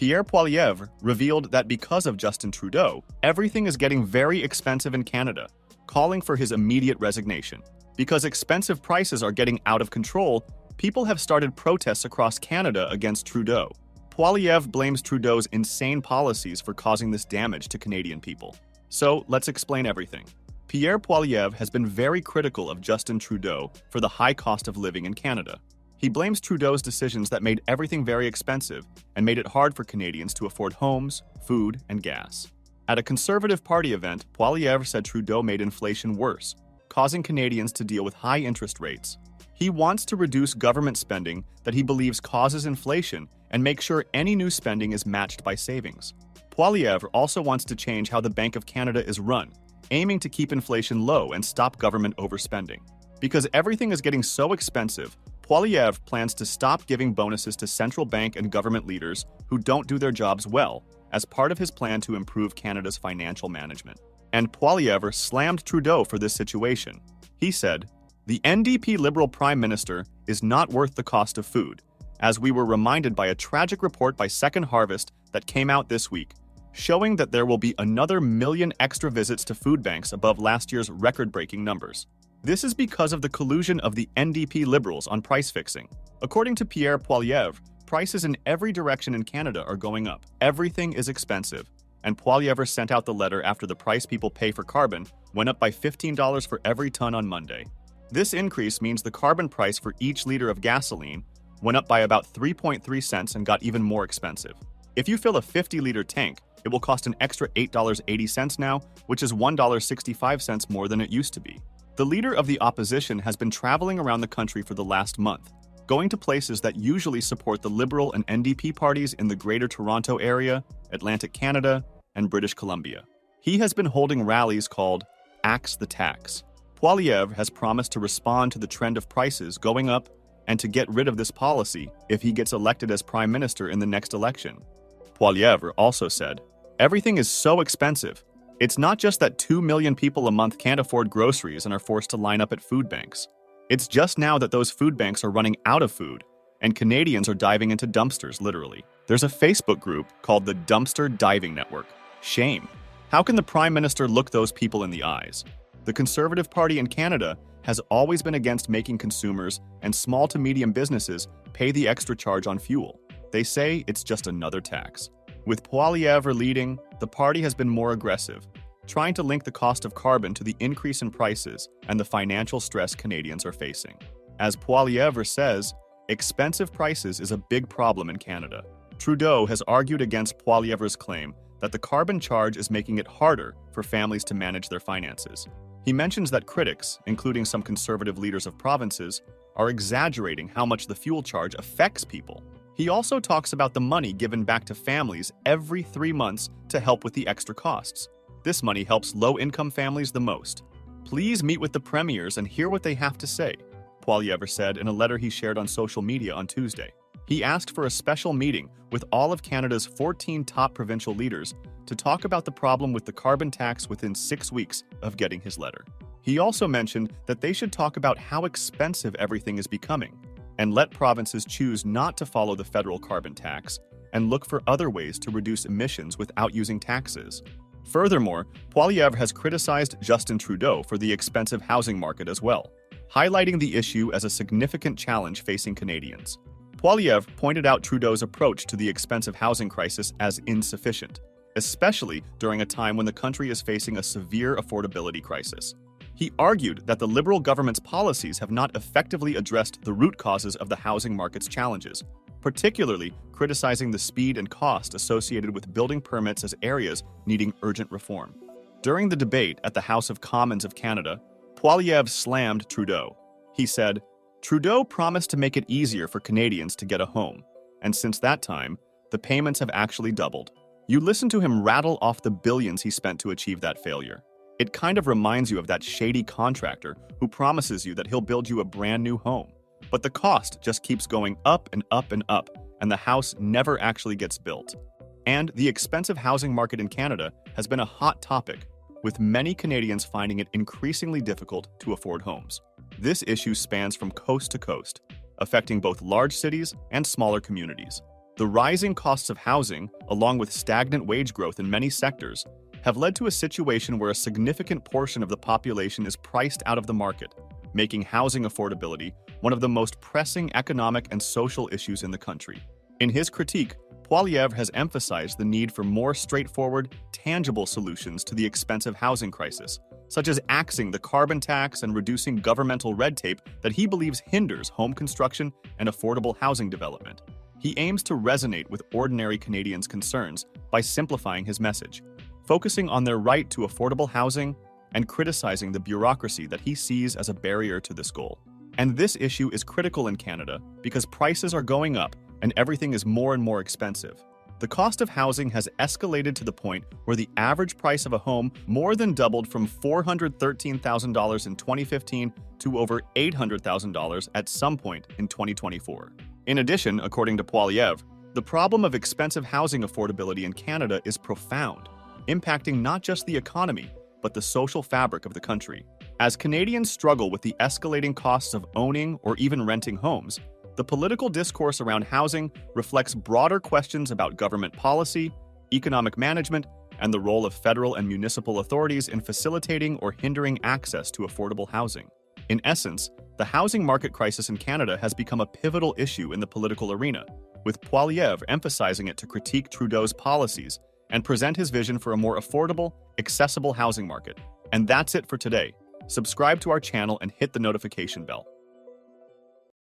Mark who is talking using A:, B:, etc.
A: Pierre Poilievre revealed that because of Justin Trudeau, everything is getting very expensive in Canada, calling for his immediate resignation. Because expensive prices are getting out of control, people have started protests across Canada against Trudeau. Poilievre blames Trudeau's insane policies for causing this damage to Canadian people. So, let's explain everything. Pierre Poilievre has been very critical of Justin Trudeau for the high cost of living in Canada. He blames Trudeau's decisions that made everything very expensive and made it hard for Canadians to afford homes, food, and gas. At a Conservative Party event, Poilievre said Trudeau made inflation worse, causing Canadians to deal with high interest rates. He wants to reduce government spending that he believes causes inflation and make sure any new spending is matched by savings. Poilievre also wants to change how the Bank of Canada is run, aiming to keep inflation low and stop government overspending. Because everything is getting so expensive, Poilievre plans to stop giving bonuses to central bank and government leaders who don't do their jobs well, as part of his plan to improve Canada's financial management. And Poilievre slammed Trudeau for this situation. He said, "The NDP Liberal Prime Minister is not worth the cost of food," as we were reminded by a tragic report by Second Harvest that came out this week, showing that there will be another 1 million extra visits to food banks above last year's record-breaking numbers. This is because of the collusion of the NDP Liberals on price fixing. According to Pierre Poilievre, prices in every direction in Canada are going up. Everything is expensive, and Poilievre sent out the letter after the price people pay for carbon went up by $15 for every ton on Monday. This increase means the carbon price for each liter of gasoline went up by about 3.3 cents and got even more expensive. If you fill a 50-liter tank, it will cost an extra $8.80 now, which is $1.65 more than it used to be. The leader of the opposition has been traveling around the country for the last month, going to places that usually support the Liberal and NDP parties in the Greater Toronto Area, Atlantic Canada, and British Columbia. He has been holding rallies called Axe the Tax. Poilievre has promised to respond to the trend of prices going up and to get rid of this policy if he gets elected as Prime Minister in the next election. Poilievre also said, "Everything is so expensive. It's not just that 2 million people a month can't afford groceries and are forced to line up at food banks. It's just now that those food banks are running out of food, and Canadians are diving into dumpsters, literally. There's a Facebook group called the Dumpster Diving Network. Shame. How can the Prime Minister look those people in the eyes?" The Conservative Party in Canada has always been against making consumers and small to medium businesses pay the extra charge on fuel. They say it's just another tax. With Poilievre leading, the party has been more aggressive, trying to link the cost of carbon to the increase in prices and the financial stress Canadians are facing. As Poilievre says, expensive prices is a big problem in Canada. Trudeau has argued against Poilievre's claim that the carbon charge is making it harder for families to manage their finances. He mentions that critics, including some conservative leaders of provinces, are exaggerating how much the fuel charge affects people. He also talks about the money given back to families every 3 months to help with the extra costs. This money helps low-income families the most. "Please meet with the premiers and hear what they have to say," Poilievre said in a letter he shared on social media on Tuesday. He asked for a special meeting with all of Canada's 14 top provincial leaders to talk about the problem with the carbon tax within 6 weeks of getting his letter. He also mentioned that they should talk about how expensive everything is becoming and let provinces choose not to follow the federal carbon tax and look for other ways to reduce emissions without using taxes. Furthermore, Poilievre has criticized Justin Trudeau for the expensive housing market as well, highlighting the issue as a significant challenge facing Canadians. Poilievre pointed out Trudeau's approach to the expensive housing crisis as insufficient, especially during a time when the country is facing a severe affordability crisis. He argued that the Liberal government's policies have not effectively addressed the root causes of the housing market's challenges, particularly criticizing the speed and cost associated with building permits as areas needing urgent reform. During the debate at the House of Commons of Canada, Poilievre slammed Trudeau. He said, "Trudeau promised to make it easier for Canadians to get a home, and since that time, the payments have actually doubled. You listen to him rattle off the billions he spent to achieve that failure. It kind of reminds you of that shady contractor who promises you that he'll build you a brand new home. But the cost just keeps going up and up and up, and the house never actually gets built." And the expensive housing market in Canada has been a hot topic, with many Canadians finding it increasingly difficult to afford homes. This issue spans from coast to coast, affecting both large cities and smaller communities. The rising costs of housing, along with stagnant wage growth in many sectors, have led to a situation where a significant portion of the population is priced out of the market, making housing affordability one of the most pressing economic and social issues in the country. In his critique, Poilievre has emphasized the need for more straightforward, tangible solutions to the expensive housing crisis, such as axing the carbon tax and reducing governmental red tape that he believes hinders home construction and affordable housing development. He aims to resonate with ordinary Canadians' concerns by simplifying his message, focusing on their right to affordable housing and criticizing the bureaucracy that he sees as a barrier to this goal. And this issue is critical in Canada because prices are going up and everything is more and more expensive. The cost of housing has escalated to the point where the average price of a home more than doubled from $413,000 in 2015 to over $800,000 at some point in 2024. In addition, according to Poilievre, the problem of expensive housing affordability in Canada is profound, impacting not just the economy, but the social fabric of the country. As Canadians struggle with the escalating costs of owning or even renting homes, the political discourse around housing reflects broader questions about government policy, economic management, and the role of federal and municipal authorities in facilitating or hindering access to affordable housing. In essence, the housing market crisis in Canada has become a pivotal issue in the political arena, with Poilievre emphasizing it to critique Trudeau's policies and present his vision for a more affordable, accessible housing market. And that's it for today. Subscribe to our channel and hit the notification bell.